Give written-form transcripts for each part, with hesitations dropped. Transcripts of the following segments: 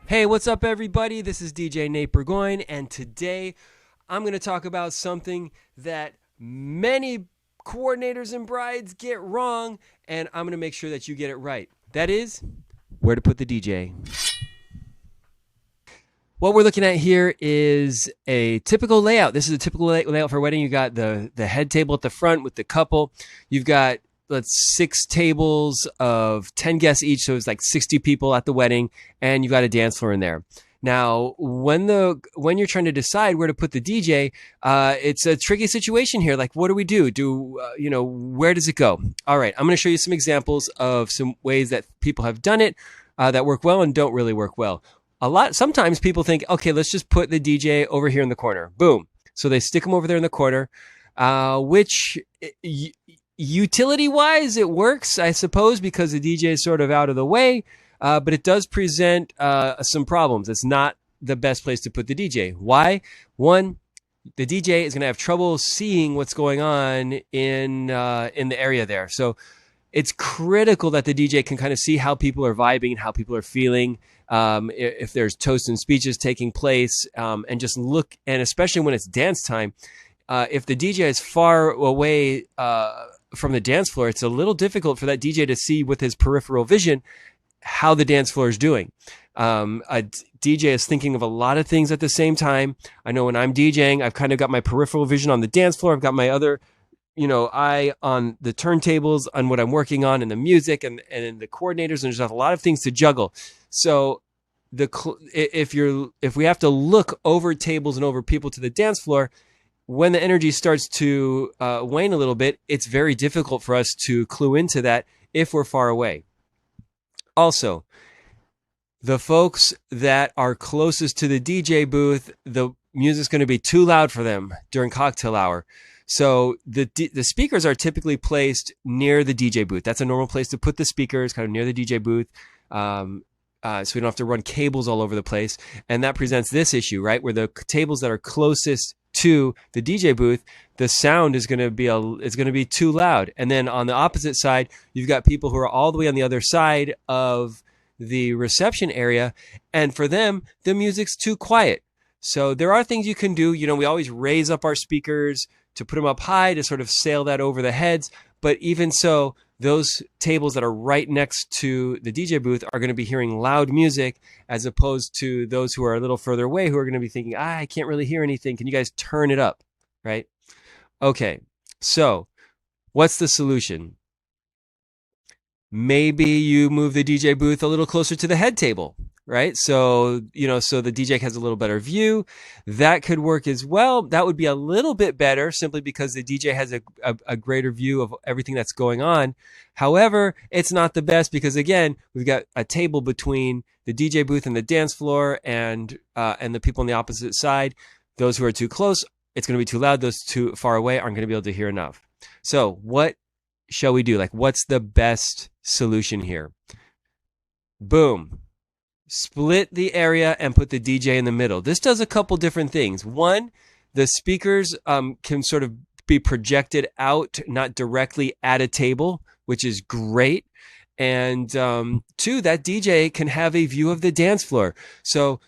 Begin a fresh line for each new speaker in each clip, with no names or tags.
Hey, what's up, everybody? This is DJ Nate Burgoyne, and today I'm going to talk about something that many coordinators and brides get wrong, and I'm going to make sure that you get it right. That is, where to put the DJ. What we're looking at here is a typical layout. This is a typical layout for a wedding. You got the head table at the front with the couple. You've got six tables of 10 guests each, so it's like 60 people at the wedding, and you've got a dance floor in there. Now, when you're trying to decide where to put the DJ, it's a tricky situation here. Like, what do we do? Where does it go? All right, I'm going to show you some examples of some ways that people have done it that work well and don't really work well. Sometimes people think, okay, let's just put the DJ over here in the corner. Boom. So they stick them over there in the corner, which utility-wise, it works, I suppose, because the DJ is sort of out of the way, but it does present some problems. It's not the best place to put the DJ. Why? One, the DJ is going to have trouble seeing what's going on in the area there. So it's critical that the DJ can kind of see how people are vibing and how people are feeling. If there's toasts and speeches taking place, and just look, and especially when it's dance time, if the DJ is far away from the dance floor, it's a little difficult for that DJ to see with his peripheral vision how the dance floor is doing. A DJ is thinking of a lot of things at the same time. I know when I'm DJing, I've kind of got my peripheral vision on the dance floor. I've got my other eye on the turntables, on what I'm working on, and the music, and the coordinators, and there's a lot of things to juggle. So if we have to look over tables and over people to the dance floor, when the energy starts to wane a little bit, it's very difficult for us to clue into that if we're far away. Also, the folks that are closest to the DJ booth, the music's going to be too loud for them during cocktail hour. So the speakers are typically placed near the DJ booth. That's a normal place to put the speakers, kind of near the DJ booth. So we don't have to run cables all over the place. And that presents this issue, right? Where the tables that are closest to the DJ booth, the sound is going to be too loud. And then on the opposite side, you've got people who are all the way on the other side of the reception area, and for them, the music's too quiet. So there are things you can do. We always raise up our speakers to put them up high to sort of sail that over the heads. But even so, those tables that are right next to the DJ booth are going to be hearing loud music, as opposed to those who are a little further away, who are going to be thinking, I can't really hear anything. Can you guys turn it up? Right? Okay. So what's the solution? Maybe you move the DJ booth a little closer to the head table, right? So, so the DJ has a little better view. That could work as well. That would be a little bit better, simply because the DJ has a greater view of everything that's going on. However, it's not the best, because again, we've got a table between the DJ booth and the dance floor, and the people on the opposite side. Those who are too close, it's going to be too loud. Those too far away aren't going to be able to hear enough. So what shall we do? Like, what's the best solution here? Boom. Split the area and put the DJ in the middle. This does a couple different things. One, the speakers can sort of be projected out, not directly at a table, which is great. And two, that DJ can have a view of the dance floor. So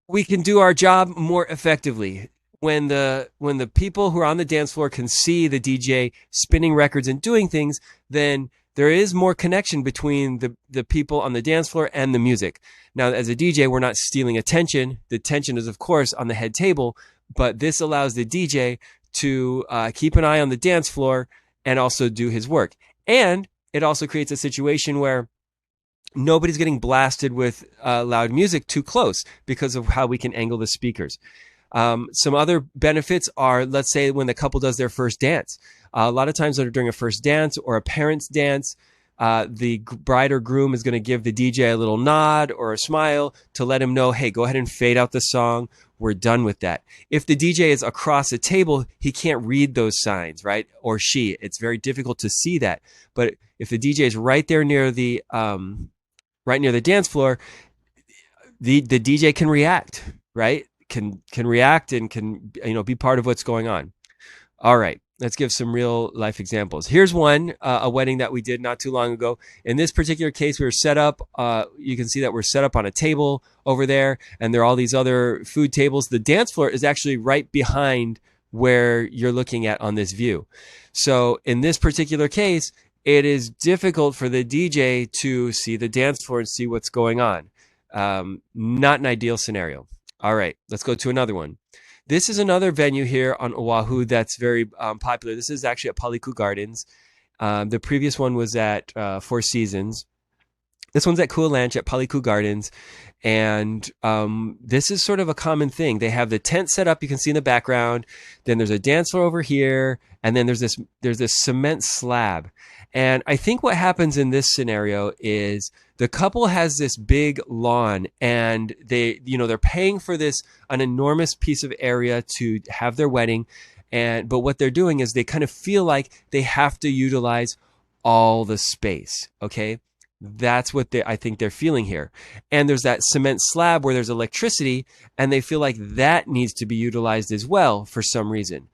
we can do our job more effectively. When the people who are on the dance floor can see the DJ spinning records and doing things, then there is more connection between the people on the dance floor and the music. Now, as a DJ, we're not stealing attention. The attention is, of course, on the head table, but this allows the DJ to keep an eye on the dance floor and also do his work. And it also creates a situation where nobody's getting blasted with loud music too close, because of how we can angle the speakers. Some other benefits are, let's say, when the couple does their first dance. A lot of times during a first dance or a parent's dance, the bride or groom is going to give the DJ a little nod or a smile to let him know, hey, go ahead and fade out the song. We're done with that. If the DJ is across the table, he can't read those signs, right? Or she. It's very difficult to see that. But if the DJ is right there near the dance floor, the DJ can react, right? Can react and can be part of what's going on. All right. let's give some real life examples. Here's one, a wedding that we did not too long ago. In this particular case, we were set up. You can see that we're set up on a table over there, and there are all these other food tables. The dance floor is actually right behind where you're looking at on this view. So in this particular case, it is difficult for the DJ to see the dance floor and see what's going on. Not an ideal scenario. All right, let's go to another one. This is another venue here on Oahu that's very popular. This is actually at Paliku Gardens. The previous one was at Four Seasons. This one's at Kualoa Ranch at Paliku Gardens. And this is sort of a common thing. They have the tent set up, you can see in the background. Then there's a dance floor over here. And then there's this cement slab. And I think what happens in this scenario is the couple has this big lawn, and they're paying for an enormous piece of area to have their wedding. But what they're doing is they kind of feel like they have to utilize all the space. Okay. That's what I think they're feeling here. And there's that cement slab where there's electricity, and they feel like that needs to be utilized as well for some reason.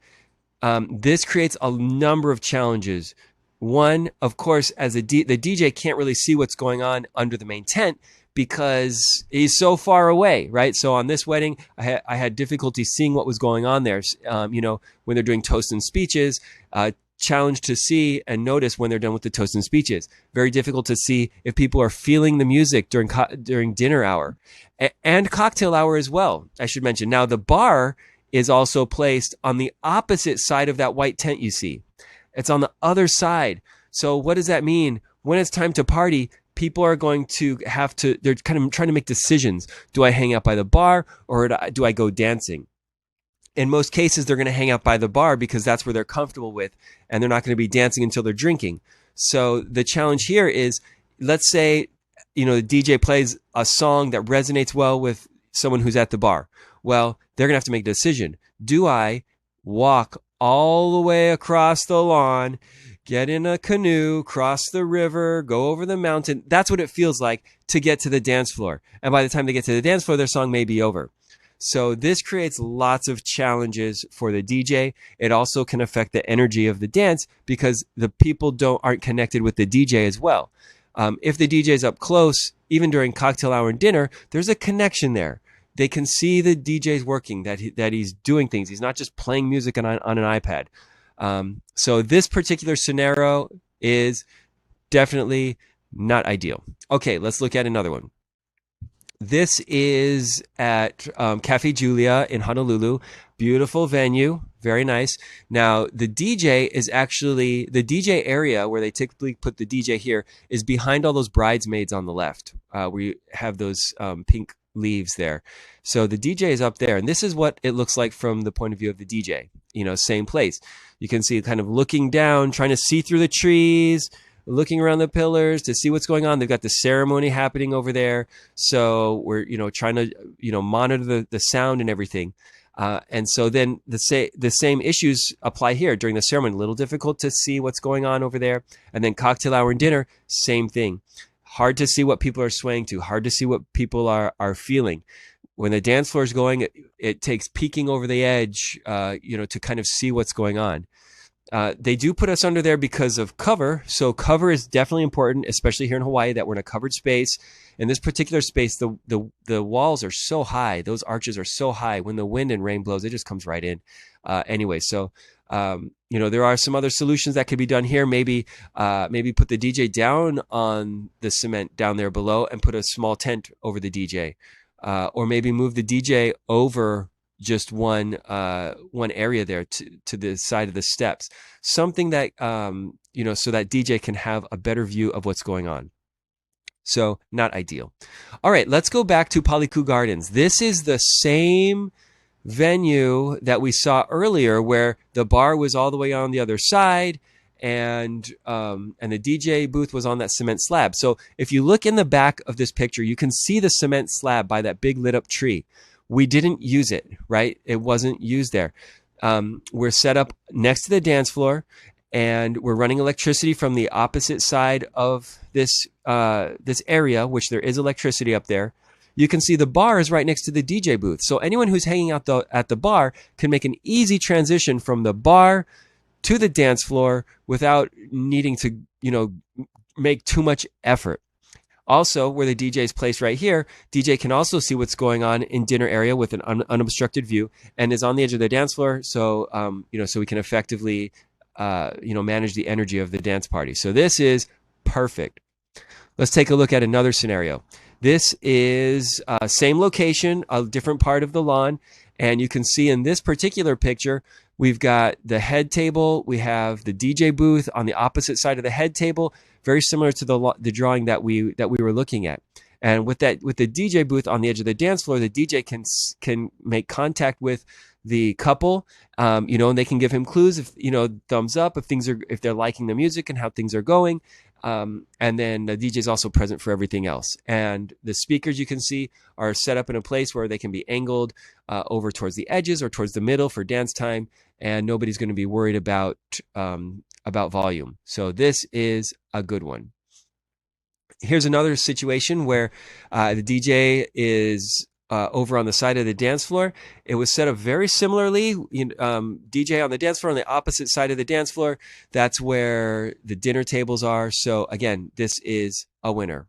This creates a number of challenges. One, of course, as the DJ can't really see what's going on under the main tent because he's so far away, right? So on this wedding, I had difficulty seeing what was going on there. When they're doing toasts and speeches, challenge to see and notice when they're done with the toasts and speeches. Very difficult to see if people are feeling the music during dinner hour and cocktail hour as well, I should mention. Now, the bar is also placed on the opposite side of that white tent you see. It's on the other side. So what does that mean? When it's time to party, people are going to they're kind of trying to make decisions. Do I hang out by the bar or do I go dancing? In most cases, they're going to hang out by the bar because that's where they're comfortable with, and they're not going to be dancing until they're drinking. So the challenge here is, let's say, the DJ plays a song that resonates well with someone who's at the bar. Well, they're going to have to make a decision. Do I walk all the way across the lawn, get in a canoe, cross the river, go over the mountain? That's what it feels like to get to the dance floor. And by the time they get to the dance floor, their song may be over. So this creates lots of challenges for the DJ. It also can affect the energy of the dance because the people aren't connected with the DJ as well. If the DJ is up close, even during cocktail hour and dinner, there's a connection there. They can see the DJ's working, that he's doing things. He's not just playing music on an iPad. So this particular scenario is definitely not ideal. Okay, let's look at another one. This is at Cafe Julia in Honolulu. Beautiful venue, very nice. Now, the DJ area where they typically put the DJ here is behind all those bridesmaids on the left, where you have those pink leaves there. So the DJ is up there, and this is what it looks like from the point of view of the DJ. Same place. You can see kind of looking down, trying to see through the trees, looking around the pillars to see what's going on. They've got the ceremony happening over there. So we're, trying to, monitor the sound and everything. And so then the same issues apply here during the ceremony. A little difficult to see what's going on over there. And then cocktail hour and dinner, same thing. Hard to see what people are swaying to. Hard to see what people are feeling. When the dance floor is going, it takes peeking over the edge, to kind of see what's going on. They do put us under there because of cover. So cover is definitely important, especially here in Hawaii, that we're in a covered space. In this particular space, the walls are so high. Those arches are so high. When the wind and rain blows, it just comes right in. Anyway, so there are some other solutions that could be done here. Maybe put the DJ down on the cement down there below and put a small tent over the DJ, or maybe move the DJ over just one area there to the side of the steps, something that so that DJ can have a better view of what's going on. So not ideal. All right, let's go back to Paliku Gardens. This is the same venue that we saw earlier, where the bar was all the way on the other side, and the DJ booth was on that cement slab. So if you look in the back of this picture, you can see the cement slab by that big lit up tree. We didn't use it, right? It wasn't used there. We're set up next to the dance floor, and we're running electricity from the opposite side of this area, which there is electricity up there. You can see the bar is right next to the DJ booth. So anyone who's hanging out at the bar can make an easy transition from the bar to the dance floor without needing to, make too much effort. Also, where the DJ is placed right here, DJ can also see what's going on in dinner area with an unobstructed view, and is on the edge of the dance floor. So, so we can effectively, manage the energy of the dance party. So this is perfect. Let's take a look at another scenario. This is same location, a different part of the lawn, and you can see in this particular picture, we've got the head table. We have the DJ booth on the opposite side of the head table, very similar to the drawing that we were looking at. And with the DJ booth on the edge of the dance floor, the DJ can make contact with the couple, and they can give him clues, if thumbs up if they're liking the music and how things are going. And then the DJ is also present for everything else. And the speakers, you can see, are set up in a place where they can be angled over towards the edges or towards the middle for dance time, and nobody's going to be worried about volume. So this is a good one. Here's another situation where the DJ is over on the side of the dance floor. It was set up very similarly. DJ on the dance floor on the opposite side of the dance floor. That's where the dinner tables are. So again, this is a winner.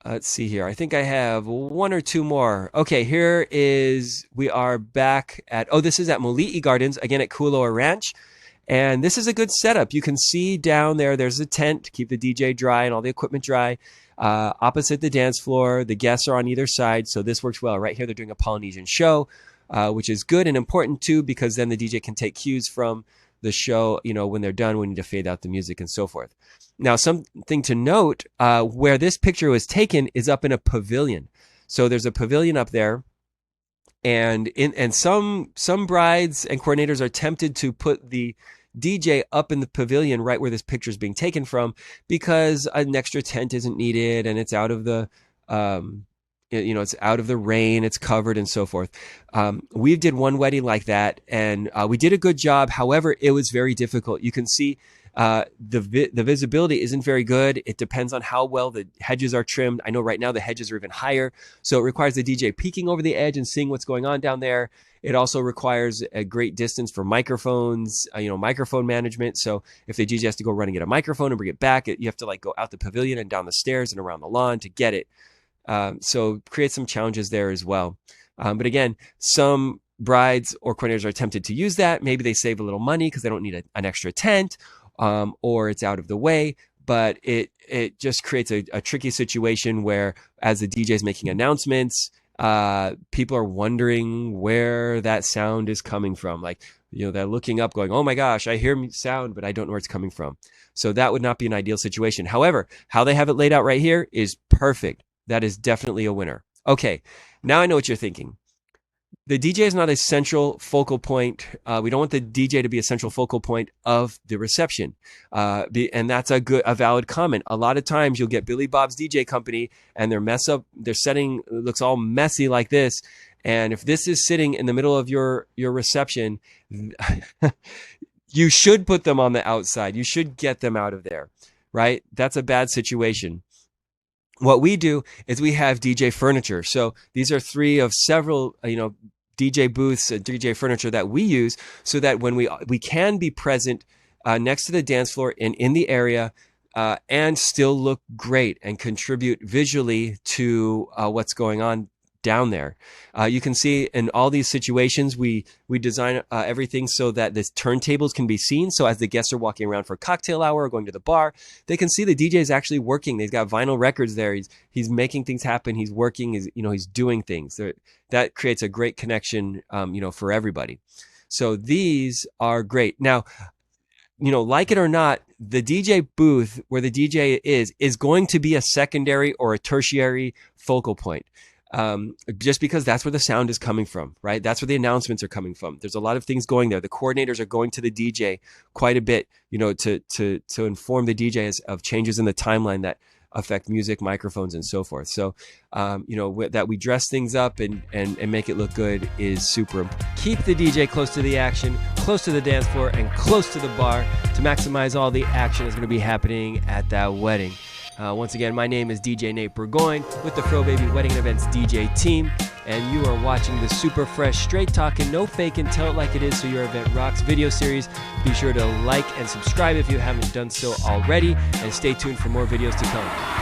Let's see here. I think I have one or two more. Okay, we are back at, this is at Moli'i Gardens, again at Kualoa Ranch. And this is a good setup. You can see down there's a tent to keep the DJ dry and all the equipment dry. Opposite the dance floor, the guests are on either side, so this works well. Right here, they're doing a Polynesian show, which is good and important too, because then the DJ can take cues from the show. When they're done, we need to fade out the music and so forth. Now, something to note, where this picture was taken is up in a pavilion. So there's a pavilion up there, and some brides and coordinators are tempted to put the DJ up in the pavilion right where this picture is being taken from, because an extra tent isn't needed and it's out of the it's out of the rain, it's covered and so forth. We did one wedding like that, and we did a good job. However, it was very difficult. You can see the visibility isn't very good. It depends on how well the hedges are trimmed. I know right now the hedges are even higher, so it requires the DJ peeking over the edge and seeing what's going on down there. It also requires a great distance for microphones, microphone management. So if the DJ has to go run and get a microphone and bring it back, you have to go out the pavilion and down the stairs and around the lawn to get it. So create some challenges there as well. But again, some brides or coordinators are tempted to use that. Maybe they save a little money because they don't need an extra tent, or it's out of the way. But it just creates a tricky situation where, as the DJ is making announcements, people are wondering where that sound is coming from. They're looking up going, oh my gosh, I hear sound, but I don't know where it's coming from. So that would not be an ideal situation. However, how they have it laid out right here is perfect. That is definitely a winner. Okay, now I know what you're thinking. The DJ is not a central focal point. We don't want the DJ to be a central focal point of the reception. And that's a valid comment. A lot of times you'll get Billy Bob's DJ company and their setting looks all messy like this. And if this is sitting in the middle of your reception, you should put them on the outside. You should get them out of there, right? That's a bad situation. What we do is we have DJ furniture. So these are three of several, DJ booths, DJ furniture that we use, so that when we can be present next to the dance floor and in the area, and still look great and contribute visually to what's going on down there. You can see in all these situations, we design everything so that the turntables can be seen. So as the guests are walking around for cocktail hour or going to the bar, they can see the DJ is actually working. They've got vinyl records there. He's making things happen. He's working. He's doing things. That creates a great connection, for everybody. So these are great. Now, like it or not, the DJ booth where the DJ is going to be a secondary or a tertiary focal point. Just because that's where the sound is coming from, right? That's where the announcements are coming from. There's a lot of things going there. The coordinators are going to the DJ quite a bit, to inform the DJ of changes in the timeline that affect music, microphones, and so forth. So, that we dress things up and make it look good is super important. Keep the DJ close to the action, close to the dance floor, and close to the bar to maximize all the action that's going to be happening at that wedding. Once again, my name is DJ Nate Burgoyne with the Frobaby Wedding and Events DJ team. and you are watching the super fresh, straight talking, no faking, tell it like it is so your event rocks video series. Be sure to like and subscribe if you haven't done so already, and stay tuned for more videos to come.